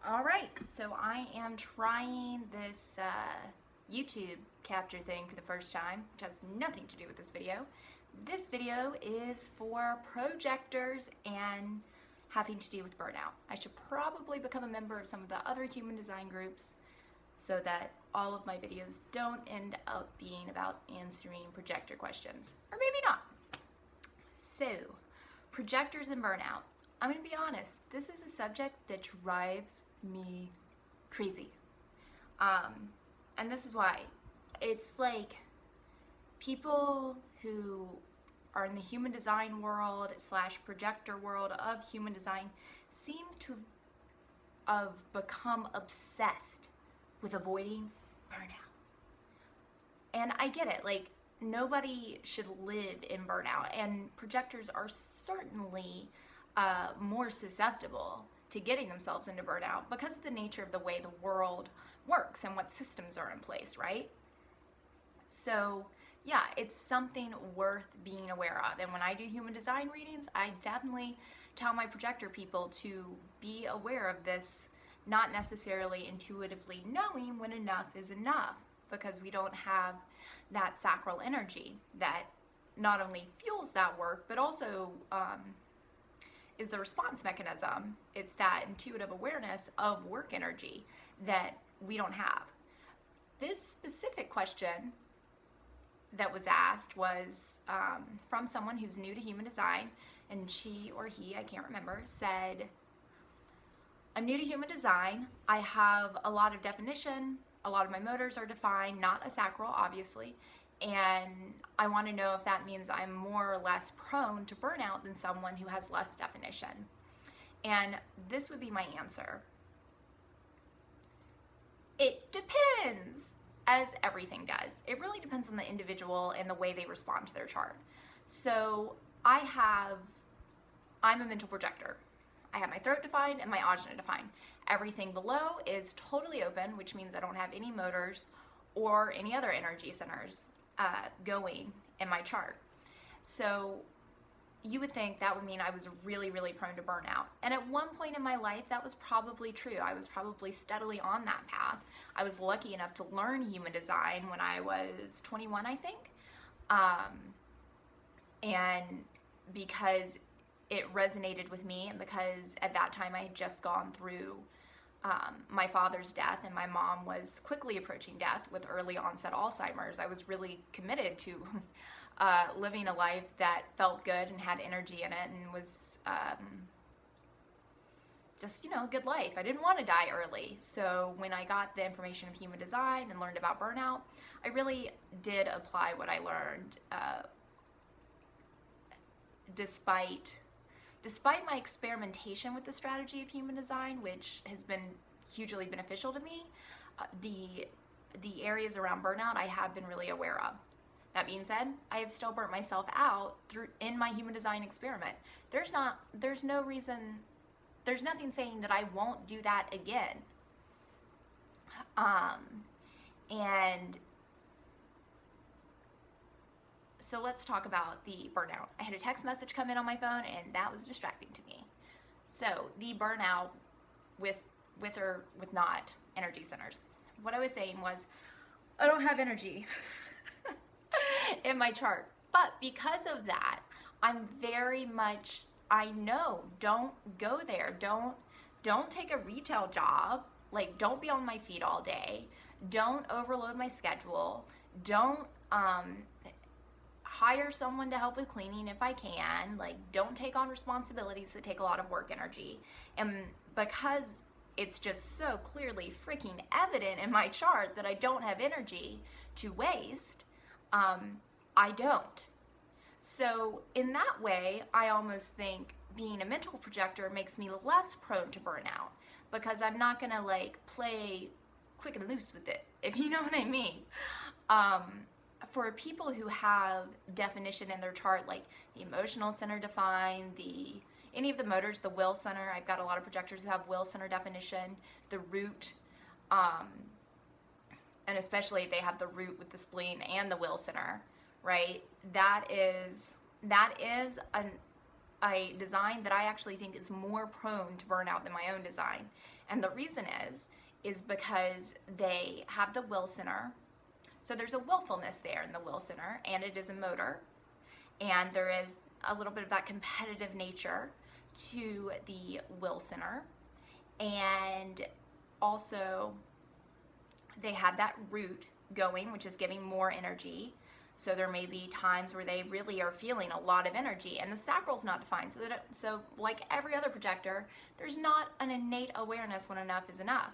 All right, so I am trying this YouTube capture thing for the first time, which has nothing to do with this video. This video is for projectors and having to do with burnout. I should probably become a member of some of the other human design groups so that all of my videos don't end up being about answering projector questions, or maybe not. So, projectors and burnout. I'm going to be honest, this is a subject that drives me crazy. And this is why. It's like people who are in the human design world / projector world of human design seem to have become obsessed with avoiding burnout. And I get it, like nobody should live in burnout, and projectors are certainly more susceptible to getting themselves into burnout because of the nature of the way the world works and what systems are in place, right? So yeah, it's something worth being aware of. And when I do human design readings, I definitely tell my projector people to be aware of this, not necessarily intuitively knowing when enough is enough, because we don't have that sacral energy that not only fuels that work, but also is the response mechanism. It's that intuitive awareness of work energy that we don't have. This specific question that was asked was from someone who's new to human design, and she or he, I can't remember, said, I'm new to human design. I have a lot of definition. A lot of my motors are defined, not a sacral, obviously. And I want to know if that means I'm more or less prone to burnout than someone who has less definition. And this would be my answer. It depends, as everything does. It really depends on the individual and the way they respond to their chart. So I'm a mental projector. I have my throat defined and my ajna defined. Everything below is totally open, which means I don't have any motors or any other energy centers going in my chart. So you would think that would mean I was really, really prone to burnout. And at one point in my life, that was probably true. I was probably steadily on that path. I was lucky enough to learn human design when I was 21, I think. And because it resonated with me, and because at that time I had just gone through my father's death, and my mom was quickly approaching death with early onset Alzheimer's, I was really committed to living a life that felt good and had energy in it, and was just, a good life. I didn't want to die early. So when I got the information of human design and learned about burnout, I really did apply what I learned despite my experimentation with the strategy of human design, which has been hugely beneficial to me. The areas around burnout I have been really aware of. That being said, I have still burnt myself out in my human design experiment. There's nothing saying that I won't do that again. And so let's talk about the burnout. I had a text message come in on my phone, and that was distracting to me. So the burnout with or with not energy centers. What I was saying was, I don't have energy in my chart. But because of that, I'm very much, I know, don't go there. Don't take a retail job. Like, don't be on my feet all day. Don't overload my schedule. Don't hire someone to help with cleaning if I can. Like, don't take on responsibilities that take a lot of work energy. And because it's just so clearly freaking evident in my chart that I don't have energy to waste, I don't. So in that way, I almost think being a mental projector makes me less prone to burnout, because I'm not gonna like play quick and loose with it, if you know what I mean. For people who have definition in their chart, like the emotional center defined, any of the motors, the will center, I've got a lot of projectors who have will center definition, the root, and especially if they have the root with the spleen and the will center, right? That is a design that I actually think is more prone to burnout than my own design. And the reason is because they have the will center. So there's a willfulness there in the will center, and it is a motor. And there is a little bit of that competitive nature to the will center. And also, they have that root going, which is giving more energy. So there may be times where they really are feeling a lot of energy, and the sacral's not defined. So like every other projector, there's not an innate awareness when enough is enough.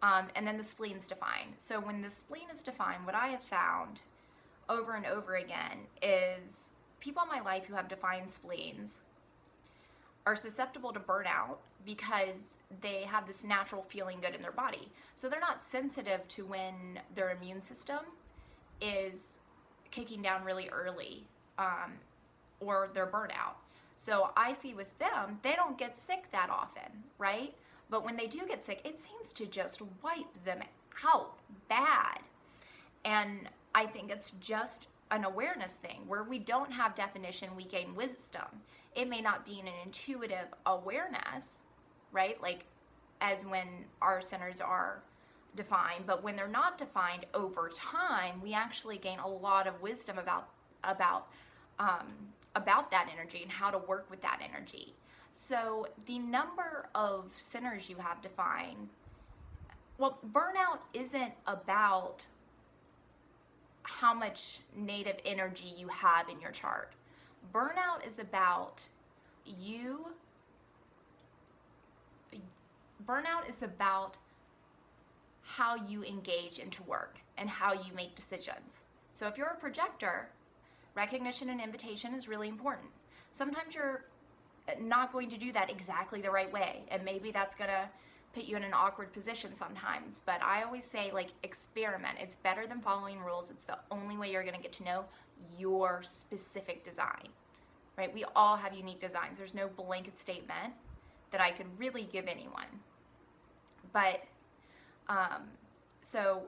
And then the spleen's defined. So when the spleen is defined, what I have found over and over again is people in my life who have defined spleens are susceptible to burnout because they have this natural feeling good in their body. So they're not sensitive to when their immune system is kicking down really early, or their burnout. So I see with them, they don't get sick that often, right? But when they do get sick, it seems to just wipe them out bad. And I think it's just an awareness thing. Where we don't have definition, we gain wisdom. It may not be an intuitive awareness, right? Like as when our centers are defined, but when they're not defined over time, we actually gain a lot of wisdom about that energy and how to work with that energy. So the number of centers you have defined, well, burnout isn't about how much native energy you have in your chart. Burnout is about how you engage into work and how you make decisions. So if you're a projector, recognition and invitation is really important. Sometimes you're not going to do that exactly the right way, and maybe that's gonna put you in an awkward position sometimes, but I always say, like, experiment. It's better than following rules. It's the only way you're gonna get to know your specific design, right? We all have unique designs. There's no blanket statement that I could really give anyone. But so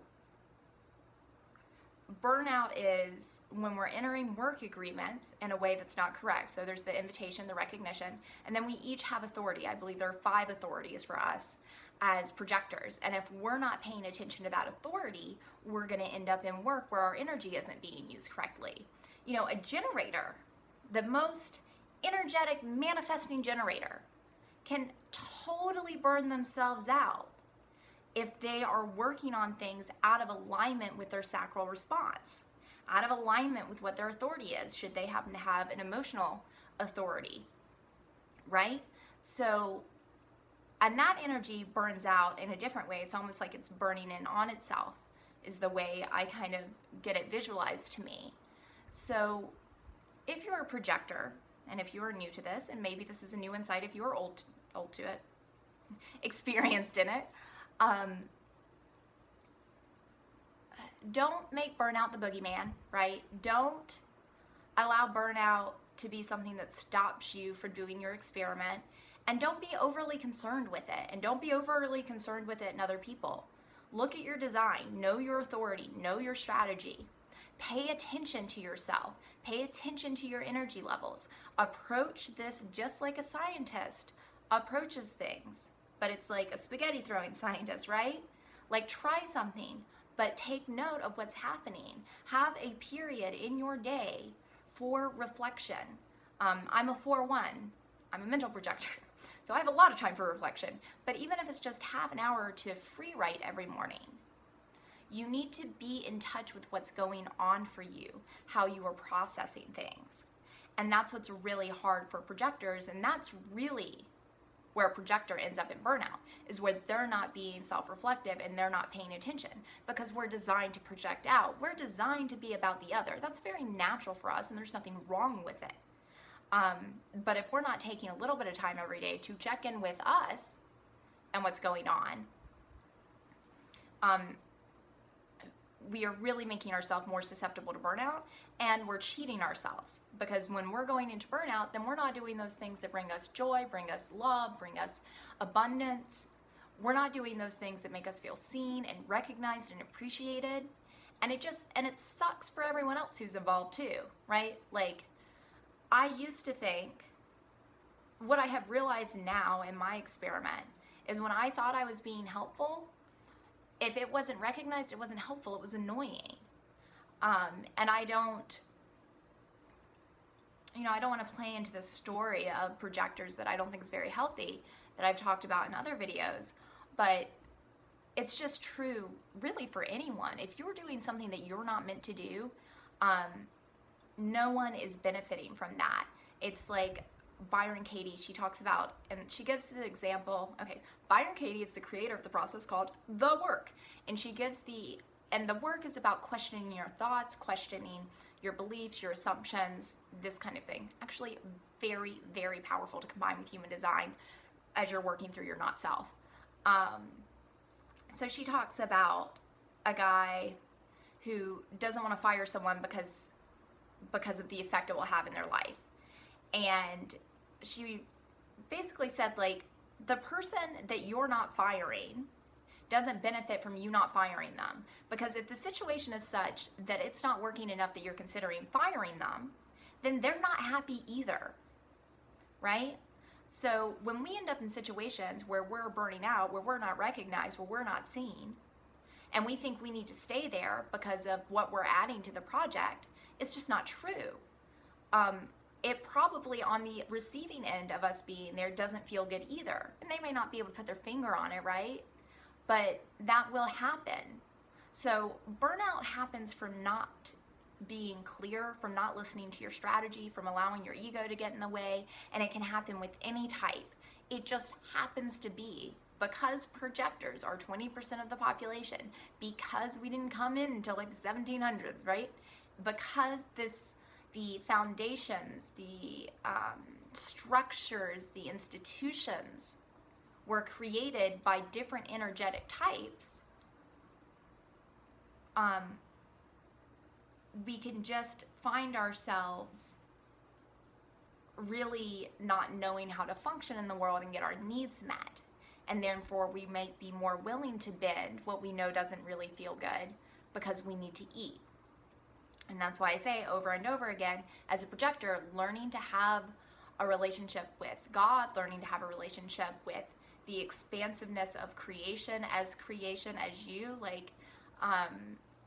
burnout is when we're entering work agreements in a way that's not correct. So there's the invitation, the recognition, and then we each have authority. I believe there are 5 authorities for us as projectors. And if we're not paying attention to that authority, we're going to end up in work where our energy isn't being used correctly. You know, a generator, the most energetic manifesting generator, can totally burn themselves out if they are working on things out of alignment with their sacral response, out of alignment with what their authority is, should they happen to have an emotional authority, right? So, and that energy burns out in a different way. It's almost like it's burning in on itself, is the way I kind of get it visualized to me. So if you're a projector, and if you are new to this, and maybe this is a new insight if you are old to it, experienced in it, don't make burnout the boogeyman, right? Don't allow burnout to be something that stops you from doing your experiment, and don't be overly concerned with it, and don't be overly concerned with it in other people. Look at your design, know your authority, know your strategy. Pay attention to yourself, pay attention to your energy levels. Approach this just like a scientist approaches things. But it's like a spaghetti throwing scientist, right? Like, try something, but take note of what's happening. Have a period in your day for reflection. I'm a 4-1. I'm a mental projector. So I have a lot of time for reflection. But even if it's just half an hour to free write every morning, you need to be in touch with what's going on for you, how you are processing things. And that's what's really hard for projectors, and that's really where a projector ends up in burnout, is where they're not being self-reflective and they're not paying attention, because we're designed to project out. We're designed to be about the other. That's very natural for us, and there's nothing wrong with it. But if we're not taking a little bit of time every day to check in with us and what's going on, we are really making ourselves more susceptible to burnout, and we're cheating ourselves, because when we're going into burnout, then we're not doing those things that bring us joy, bring us love, bring us abundance. We're not doing those things that make us feel seen and recognized and appreciated. And it sucks for everyone else who's involved too, right? Like, I used to think what I have realized now in my experiment is when I thought I was being helpful, if it wasn't recognized, it wasn't helpful, it was annoying. And I don't want to play into the story of projectors that I don't think is very healthy, that I've talked about in other videos, but it's just true really for anyone. If you're doing something that you're not meant to do, no one is benefiting from that. It's like Byron Katie, she talks about, and she gives the example, okay, Byron Katie is the creator of the process called The Work, and she gives the work is about questioning your thoughts, questioning your beliefs, your assumptions, this kind of thing. Actually, very, very powerful to combine with human design as you're working through your not self. So she talks about a guy who doesn't want to fire someone because of the effect it will have in their life. And she basically said, like, the person that you're not firing doesn't benefit from you not firing them. Because if the situation is such that it's not working enough that you're considering firing them, then they're not happy either, right? So when we end up in situations where we're burning out, where we're not recognized, where we're not seen, and we think we need to stay there because of what we're adding to the project, it's just not true. It probably on the receiving end of us being there doesn't feel good either. And they may not be able to put their finger on it, right? But that will happen. So burnout happens from not being clear, from not listening to your strategy, from allowing your ego to get in the way, and it can happen with any type. It just happens to be because projectors are 20% of the population, because we didn't come in until like the 1700s, right? Because the foundations, the structures, the institutions were created by different energetic types, we can just find ourselves really not knowing how to function in the world and get our needs met. And therefore we might be more willing to bend what we know doesn't really feel good because we need to eat. And that's why I say over and over again, as a projector, learning to have a relationship with God, learning to have a relationship with the expansiveness of creation as you, like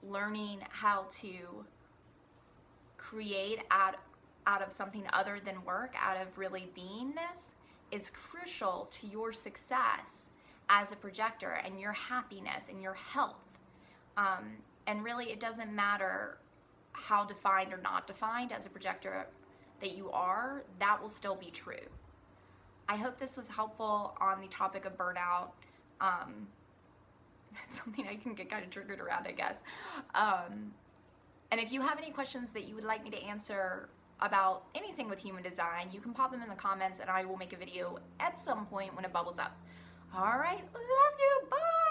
learning how to create out of something other than work, out of really beingness, is crucial to your success as a projector and your happiness and your health. And really, it doesn't matter how defined or not defined as a projector that you are, that will still be true. I hope this was helpful on the topic of burnout. It's something I can get kind of triggered around, I guess. And if you have any questions that you would like me to answer about anything with human design, you can pop them in the comments and I will make a video at some point when it bubbles up. All right, love you, bye!